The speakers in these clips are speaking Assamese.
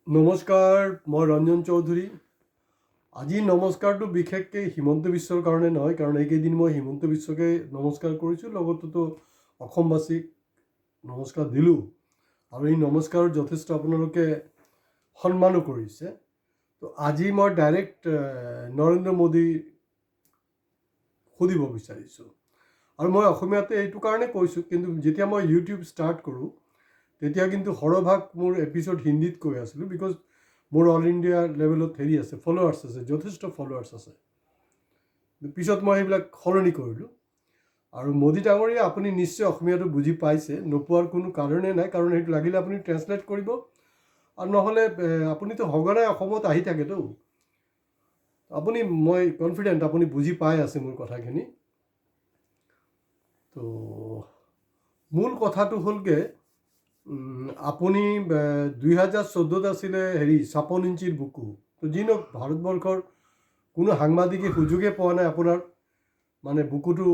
নমস্কাৰ, মই ৰঞ্জন চৌধুৰী। আজি নমস্কাৰটো বিশেষকৈ হিমন্ত বিশ্বৰ কাৰণে নহয়, কাৰণ এইকেইদিন মই হিমন্ত বিশ্বকে নমস্কাৰ কৰিছোঁ, লগতেতো অসমবাসীক নমস্কাৰ দিলোঁ। আৰু এই নমস্কাৰত যথেষ্ট আপোনালোকে সন্মানো কৰিছে। তো আজি মই ডাইৰেক্ট নৰেন্দ্ৰ মোদী সুধিব বিচাৰিছোঁ। আৰু মই অসমীয়াতে এইটো কাৰণে কৈছোঁ, কিন্তু যেতিয়া মই ইউটিউব ষ্টাৰ্ট কৰোঁ তেতিয়া কিন্তু সৰহভাগ মোৰ এপিছ'ড হিন্দীত কৈ আছিলোঁ, বিকজ মোৰ অল ইণ্ডিয়া লেভেলত হেৰি আছে, ফলোৱাৰ্ছ আছে, যথেষ্ট ফলোৱাৰ্ছ আছে। পিছত মই সেইবিলাক সলনি কৰিলোঁ। আৰু মোদী ডাঙৰীয়া, আপুনি নিশ্চয় অসমীয়াটো বুজি পাইছে, নোপোৱাৰ কোনো কাৰণেই নাই, কাৰণ সেইটো লাগিলে আপুনি ট্ৰেঞ্চলেট কৰিব, আৰু নহ'লে আপুনিতো সঘনাই অসমত আহি থাকেতো, মই কনফিডেণ্ট আপুনি বুজি পাই আছে মোৰ কথাখিনি। তো মূল কথাটো হ'লগৈ, আপুনি 2014 আছিলে 56 ইঞ্চিৰ বুকু। তো যি নহওক, ভাৰতবৰ্ষৰ কোনো সাংবাদিকে সুযোগে পোৱা নাই আপোনাৰ মানে বুকুটো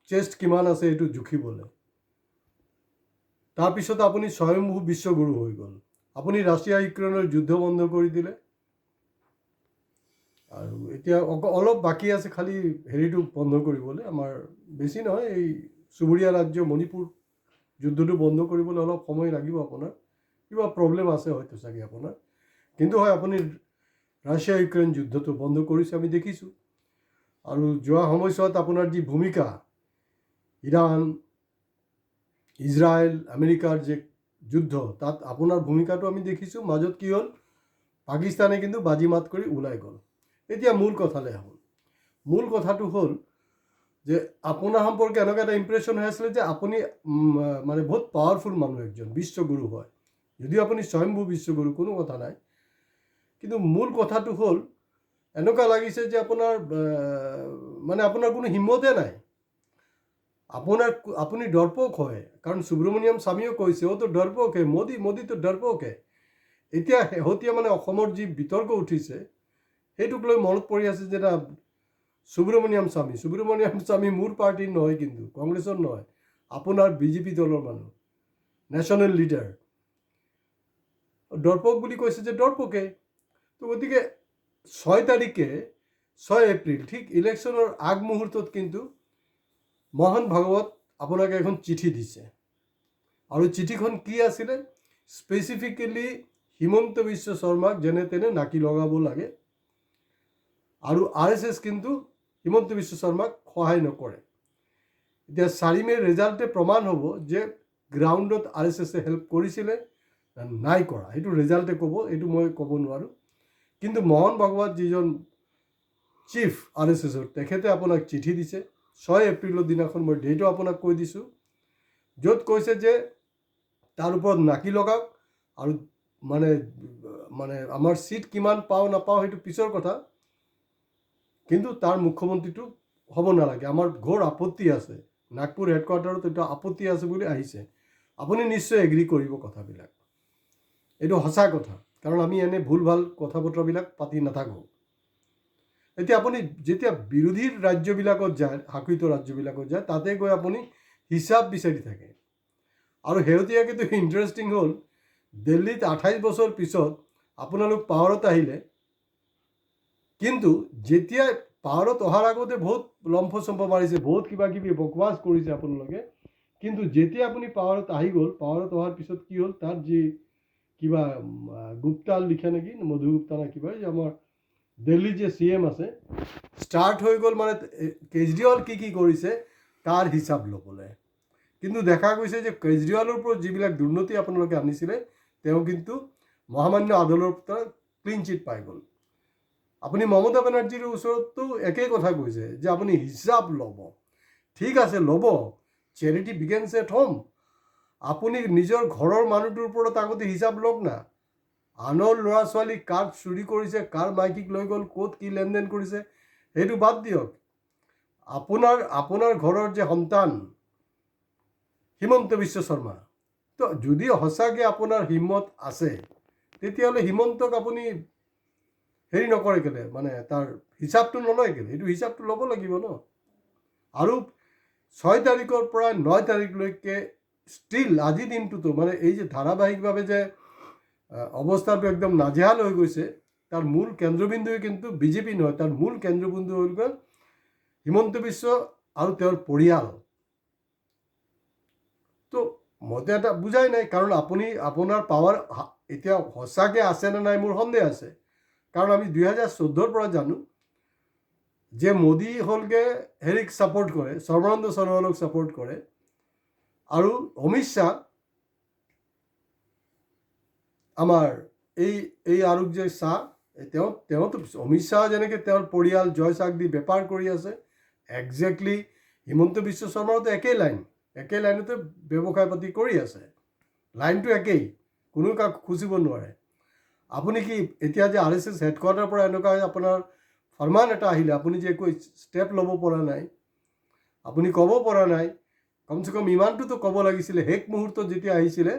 চেষ্ট কিমান আছে এইটো জুখিবলৈ। তাৰপিছত আপুনি স্বয়ম্ভূ বিশ্বগুৰু হৈ গ'ল। আপুনি ৰাছিয়া ইউক্ৰেইনৰ যুদ্ধ বন্ধ কৰি দিলে, আৰু এতিয়া অলপ বাকী আছে খালি হেৰিটো বন্ধ কৰিবলৈ। আমাৰ বেছি নহয়, এই চুবুৰীয়া ৰাজ্য মণিপুৰ যুদ্ধটো বন্ধ কৰিবলৈ অলপ সময় লাগিব আপোনাৰ, কিবা প্ৰব্লেম আছে হয়তো চাগে আপোনাৰ। কিন্তু হয়, আপুনি ৰাছিয়া ইউক্ৰেইন যুদ্ধটো বন্ধ কৰিছে, আমি দেখিছোঁ। আৰু যোৱা সময়ছোৱাত আপোনাৰ যি ভূমিকা, ইৰাণ, ইজৰাইল, আমেৰিকাৰ যে যুদ্ধ, তাত আপোনাৰ ভূমিকাটো আমি দেখিছোঁ। মাজত কি হ'ল, পাকিস্তানে কিন্তু বাজি মাত কৰি ওলাই গ'ল। এতিয়া মূল কথালৈ আহোঁ। মূল কথাটো হ'ল যে আপোনাৰ সম্পৰ্কে এনেকুৱা এটা ইম্প্ৰেশ্যন হৈ আছিলে যে আপুনি মানে বহুত পাৱাৰফুল মানুহ, একজন বিশ্বগুৰু হয়। যদিও আপুনি স্বয়ম্ভূ বিশ্বগুৰু, কোনো কথা নাই, কিন্তু মূল কথাটো হ'ল এনেকুৱা লাগিছে যে আপোনাৰ কোনো হিম্মতে নাই। আপুনি ডৰপক হয়, কাৰণ সুব্ৰমণিয়াম স্বামীও কৈছে অ' তো ডৰপক হে মোদী তো ডৰপক হে। এতিয়া শেহতীয়া মানে অসমৰ যি বিতৰ্ক উঠিছে, সেইটোক লৈ মনত পৰি আছে যে না, সুব্ৰমণিয়াম স্বামী মোৰ পাৰ্টিৰ নহয়, কিন্তু কংগ্ৰেছৰ নহয়, আপোনাৰ বিজেপি দলৰ মানুহ, নেশ্যনেল লিডাৰ। ডৰপক বুলি কৈছে যে ডৰপকে। তো গতিকে 6 এপ্ৰিল ঠিক ইলেকশ্যনৰ আগমুহূৰ্তত কিন্তু মোহন ভাগৱত আপোনাক এখন চিঠি দিছে। আৰু চিঠিখন কি আছিলে, স্পেচিফিকেলি হিমন্ত বিশ্ব শৰ্মাক যেনে তেনে নাকি লগাব লাগে। আৰু RSS কিন্তু হিমন্ত বিশ্ব শৰ্মাক সহায় নকৰে। এতিয়া 4 মেৰ ৰেজাল্টে প্ৰমাণ হ'ব যে গ্ৰাউণ্ডত RSSে হেল্প কৰিছিলে নাই কৰা, সেইটো ৰেজাল্টে ক'ব, এইটো মই ক'ব নোৱাৰোঁ। কিন্তু মোহন ভাগৱত যিজন চিফ RSSৰ, তেখেতে আপোনাক চিঠি দিছে 6 এপ্ৰিলৰ দিনাখন। মই ডেটো আপোনাক কৈ দিছোঁ, য'ত কৈছে যে তাৰ ওপৰত নাকি লগাওক, আৰু মানে আমাৰ চিট কিমান পাওঁ নাপাওঁ সেইটো পিছৰ কথা, কিন্তু তাৰ মুখ্যমন্ত্ৰীটো হ'ব নালাগে। আমাৰ ঘোৰ আপত্তি আছে, নাগপুৰ হেডকোৱাৰ্টাৰত এটা আপত্তি আছে বুলি আহিছে। আপুনি নিশ্চয় এগ্ৰী কৰিব কথাবিলাক, এইটো সঁচা কথা, কাৰণ আমি এনে ভুল ভাল কথা বতৰাবিলাক পাতি নাথাকোঁ। এতিয়া আপুনি যেতিয়া বিৰোধী ৰাজ্যবিলাকত যায়, শাসিত ৰাজ্যবিলাকত যায়, তাতে গৈ আপুনি হিচাপ বিচাৰি থাকে। আৰু শেহতীয়াকৈতো ইণ্টাৰেষ্টিং হ'ল, দিল্লীত 28 বছৰ পিছত আপোনালোক পাৱাৰত আহিলে, কিন্তু যেতিয়া পাৱাৰত অহাৰ আগতে বহুত লম্ফ চম্ফ মাৰিছে, বহুত কিবা কিবি বকৱাছ কৰিছে আপোনালোকে, কিন্তু যেতিয়া আপুনি পাৱাৰত আহি গ'ল, পাৱাৰত অহাৰ পিছত কি হ'ল, তাত যি কিবা গুপ্তা লিখে নেকি, মধুগুপ্তা নে কিবা, যে আমাৰ দিল্লীৰ যে CM আছে, ষ্টাৰ্ট হৈ গ'ল মানে কেজৰিৱাল কি কৰিছে তাৰ হিচাপ ল'বলৈ। কিন্তু দেখা গৈছে যে কেজৰিৱালৰ ওপৰত যিবিলাক দুৰ্নীতি আপোনালোকে আনিছিলে, তেওঁ কিন্তু মহামান্য আদালতৰ পৰা ক্লিন চিট পাই গ'ল। আপুনি মমতা বেনাৰ্জীৰ ওচৰতো একেই কথা কৈছে যে আপুনি হিচাপ ল'ব। ঠিক আছে, ল'ব, চেৰিটি বিগেন্স এট হোম। আপুনি নিজৰ ঘৰৰ মানুহটোৰ ওপৰত আগতে হিচাপ লওক না। আনৰ ল'ৰা ছোৱালী কাৰ চুৰি কৰিছে, কাৰ মাইকীক লৈ গ'ল, ক'ত কি লেনদেন কৰিছে, সেইটো বাদ দিয়ক। আপোনাৰ ঘৰৰ যে সন্তান হিমন্ত বিশ্ব শৰ্মা, তো যদি সঁচাকৈ আপোনাৰ হিম্মত আছে, তেতিয়াহ'লে হিমন্তক আপুনি হেৰি নকৰে কেলে, মানে তাৰ হিচাপটো নলয় কেলে? সেইটো হিচাপটো ল'ব লাগিব ন। আৰু 6 তাৰিখৰ পৰা 9 তাৰিখলৈকে ষ্টিল আজিৰ দিনটোতো মানে এই যে ধাৰাবাহিকভাৱে যে অৱস্থাটো একদম নাজেহাল হৈ গৈছে, তাৰ মূল কেন্দ্ৰবিন্দুৱে কিন্তু বিজেপি নহয়, তাৰ মূল কেন্দ্ৰবিন্দু হৈ গ'ল হিমন্ত বিশ্ব আৰু তেওঁৰ পৰিয়াল। তো মইতো এটা বুজাই নাই, কাৰণ আপোনাৰ পাৱাৰ এতিয়া সঁচাকৈ আছেনে নাই মোৰ সন্দেহ আছে। কাৰণ আমি 2014 পৰা জানো যে মোদী হ'লগে হেৰিক ছাপোৰ্ট কৰে, সৰ্বানন্দ সোণোৱালক ছাপোৰ্ট কৰে, আৰু অমিত শ্বাহ আমাৰ এই আৰোগ্য যে শ্বাহ, তেওঁতো অমিত শ্বাহ যেনেকৈ তেওঁৰ পৰিয়াল জয় চাক দি বেপাৰ কৰি আছে, একজেক্টলি হিমন্ত বিশ্ব শৰ্মাৰোতো একেই লাইনতে ব্যৱসায় পাতি কৰি আছে, লাইনটো একেই, কোনো কাক খুচিব নোৱাৰে। আপুনি কি এতিয়া যে RSS হেডকোৱাৰ্টাৰৰ পৰা এনেকুৱা আপোনাৰ ফৰমান এটা আহিলে, আপুনি যে একো ষ্টেপ ল'ব পৰা নাই, আপুনি ক'ব পৰা নাই, কমচে কম ইমানটোতো ক'ব লাগিছিলে শেষ মুহূৰ্তত যেতিয়া আহিছিলে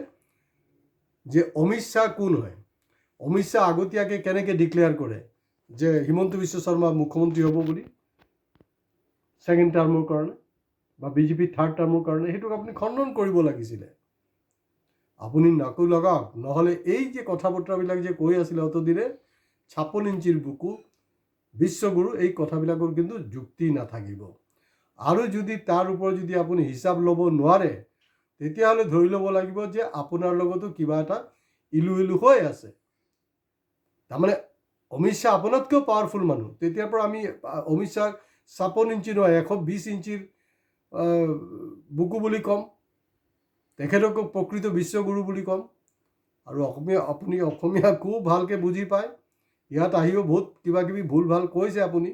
যে অমিত শ্বাহ কোন হয়। অমিত শ্বাহ আগতীয়াকৈ কেনেকৈ ডিক্লেয়াৰ কৰে যে হিমন্ত বিশ্ব শৰ্মা মুখ্যমন্ত্ৰী হ'ব বুলি ছেকেণ্ড টাৰ্মৰ কাৰণে বা বিজেপি থাৰ্ড টাৰ্মৰ কাৰণে, সেইটোক আপুনি খণ্ডন কৰিব লাগিছিলে। আপুনি নাকো লগাওক, নহ'লে এই যে কথা বতৰাবিলাক যে কৈ আছিলে অতদিনে 56 ইঞ্চিৰ বুকু বিশ্বগুৰু, এই কথাবিলাকৰ কিন্তু যুক্তি নাথাকিব। আৰু যদি তাৰ ওপৰত যদি আপুনি হিচাপ ল'ব নোৱাৰে, তেতিয়াহ'লে ধৰি ল'ব লাগিব যে আপোনাৰ লগতো কিবা এটা ইলু হৈ আছে। তাৰমানে অমিত শ্বাহ আপোনাতকৈও পাৱাৰফুল মানুহ, তেতিয়াৰ পৰা আমি অমিত শ্বাহ 56 ইঞ্চি নহয় 120 ইঞ্চিৰ বুকু বুলি ক'ম, তেখেতক প্ৰকৃত বিশ্বগুৰু বুলি ক'ম। আৰু আপুনি অসমীয়া খুব ভালকৈ বুজি পায়, ইয়াত আহিও বহুত কিবা কিবি ভুল ভাল কৈছে আপুনি,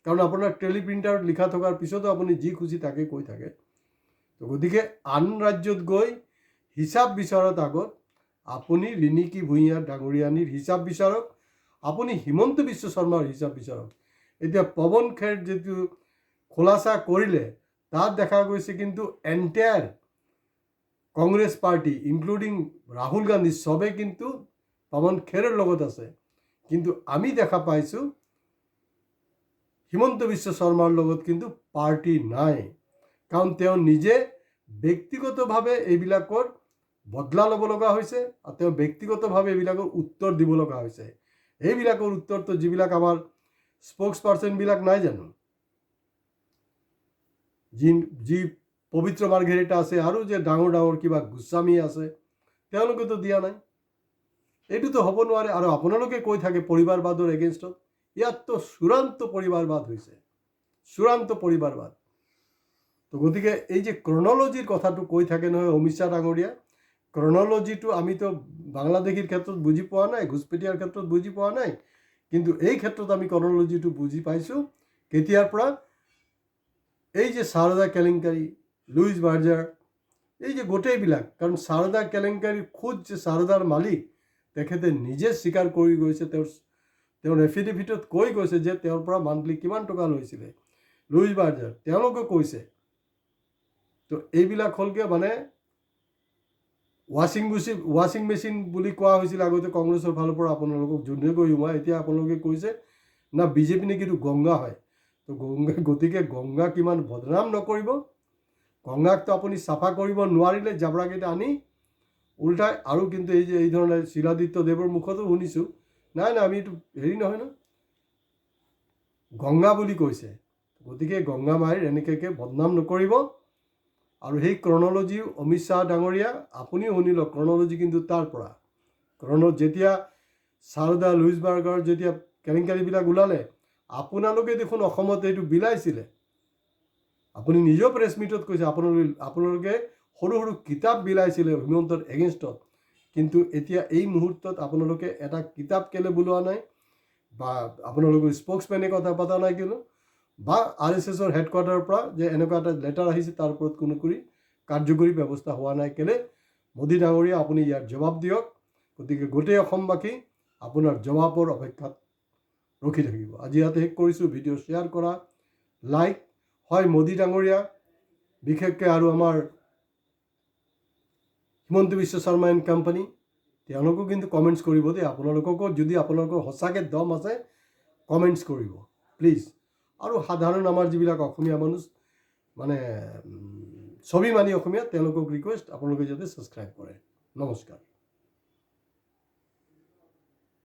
কাৰণ আপোনাৰ টেলিপ্ৰিণ্টাৰত লিখা থকাৰ পিছতো আপুনি যি খুচি তাকে কৈ থাকে। তো গতিকে আন ৰাজ্যত গৈ হিচাপ বিচৰাৰ আগত আপুনি ৰিণিকী ভূঞা ডাঙৰীয়ানীৰ হিচাপ বিচাৰক, আপুনি হিমন্ত বিশ্ব শৰ্মাৰ হিচাপ বিচাৰক। এতিয়া পৱন খেৰ যিটো খোলাচা কৰিলে, তাত দেখা গৈছে কিন্তু entire Congress party including Rahul Gandhi চবে কিন্তু পৱন খেৰৰ লগত আছে, কিন্তু আমি দেখা পাইছোঁ হিমন্ত বিশ্ব শৰ্মাৰ লগত কিন্তু পাৰ্টি নাই, কাৰণ তেওঁ নিজে ব্যক্তিগতভাৱে এইবিলাকৰ বদলা ল'ব লগা হৈছে, আৰু তেওঁ ব্যক্তিগতভাৱে এইবিলাকৰ উত্তৰ দিব লগা হৈছে। এইবিলাকৰ উত্তৰটো যিবিলাক আমাৰ স্প'ক্স পাৰ্চনবিলাক নাই জানো, যি পবিত্ৰ মাৰ্ঘেৰিটা আছে আৰু যে ডাঙৰ কিবা গোস্বামী আছে, তেওঁলোকেতো দিয়া নাই। এইটোতো হ'ব নোৱাৰে। আৰু আপোনালোকে কৈ থাকে পৰিবাৰবাদৰ এগেইনষ্টত, ইয়াততো চূড়ান্ত পৰিবাৰবাদ হৈছে, চূড়ান্ত পৰিবাৰবাদ। তো গতিকে এই যে ক্ৰনলজিৰ কথাটো কৈ থাকে নহয় অমিত শ্বাহ ডাঙৰীয়া, ক্ৰনলজিটো আমিতো বাংলাদেশীৰ ক্ষেত্ৰত বুজি পোৱা নাই, ঘুচপেটীয়াৰ ক্ষেত্ৰত বুজি পোৱা নাই, কিন্তু এই ক্ষেত্ৰত আমি ক্ৰনলজিটো বুজি পাইছোঁ কেতিয়াৰ পৰা, এই যে সাৰদা কেলেংকাৰী, লুইচ বাৰ্জাৰ, এই যে গোটেইবিলাক, কাৰণ সাৰদা কেলেংকাৰীৰ খোদ যে সাৰদাৰ মালিক, তেখেতে নিজে স্বীকাৰ কৰি গৈছে, তেওঁৰ এফিডেভিটত কৈ গৈছে যে তেওঁৰ পৰা মান্থলি কিমান টকা লৈছিলে লুইচ বাৰ্জাৰ, তেওঁলোকে কৈছে। তো এইবিলাক হ'লগৈ মানে ৱাশ্বিং মেচিন বুলি কোৱা হৈছিল আগতে কংগ্ৰেছৰ ফালৰ পৰা আপোনালোকক যোনে কৈ সোমাই, এতিয়া আপোনালোকে কৈছে না বিজেপি নেকি এইটো গংগা হয়। তো গতিকে গংগাক ইমান বদনাম নকৰিব, গংগাকতো আপুনি চাফা কৰিব নোৱাৰিলে জাবৰাকেইটা আনি উল্টাই। আৰু কিন্তু এই যে এই ধৰণে শিলাদিত্য দেৱৰ মুখতো শুনিছোঁ, নাই আমি এইটো হেৰি নহয় ন, গংগা বুলি কৈছে। গতিকে গংগা মায়েৰ এনেকৈ বদনাম নকৰিব। আৰু সেই ক্ৰনলজি অমিত শ্বাহ ডাঙৰীয়া আপুনিও শুনি লওক, ক্ৰনলজি কিন্তু তাৰ পৰা যেতিয়া সাৰদা লুইচ বাৰ্গাৰ যেতিয়া কেলেংকাৰীবিলাক ওলালে, আপোনালোকে দেখোন অসমত এইটো বিলাইছিলে, আপুনি নিজেও প্ৰেছ মিটত কৈছে আপোনালোকে সৰু সৰু কিতাপ বিলাইছিলে হিমন্তৰ এগেইনষ্টত, কিন্তু এতিয়া এই মুহূৰ্তত আপোনালোকে এটা কিতাপ কেলে বোলোৱা নাই, বা আপোনালোকৰ স্প'ক্সমেনে কথা পতা নাই কিনো, বা RSSৰ হেডকোৱাৰ্টাৰৰ পৰা যে এনেকুৱা এটা লেটাৰ আহিছে তাৰ ওপৰত কোনো কাৰ্যকৰী ব্যৱস্থা হোৱা নাই কেলে। মোদী ডাঙৰীয়া আপুনি ইয়াৰ জবাব দিয়ক। গতিকে গোটেই অসমবাসী আপোনাৰ জবাবৰ অপেক্ষাত ৰখি থাকিব। আজি ইয়াতে শেষ কৰিছোঁ। ভিডিঅ' শ্বেয়াৰ কৰা, লাইক হয় মোদী ডাঙৰীয়া বিশেষকৈ আৰু আমাৰ হিমন্ত বিশ্ব শৰ্মা এণ্ড কোম্পানী, তেওঁলোকো কিন্তু কমেণ্টছ কৰিব দেই। আপোনালোককো যদি আপোনালোকৰ সঁচাকৈ দম আছে কমেণ্টছ কৰিব প্লিজ। আৰু সাধাৰণ আমাৰ যিবিলাক অসমীয়া মানুহ মানে স্বাভিমানী অসমীয়া, তেওঁলোকক ৰিকুৱেষ্ট আপোনালোকে যাতে ছাবস্ক্ৰাইব কৰে। নমস্কাৰ।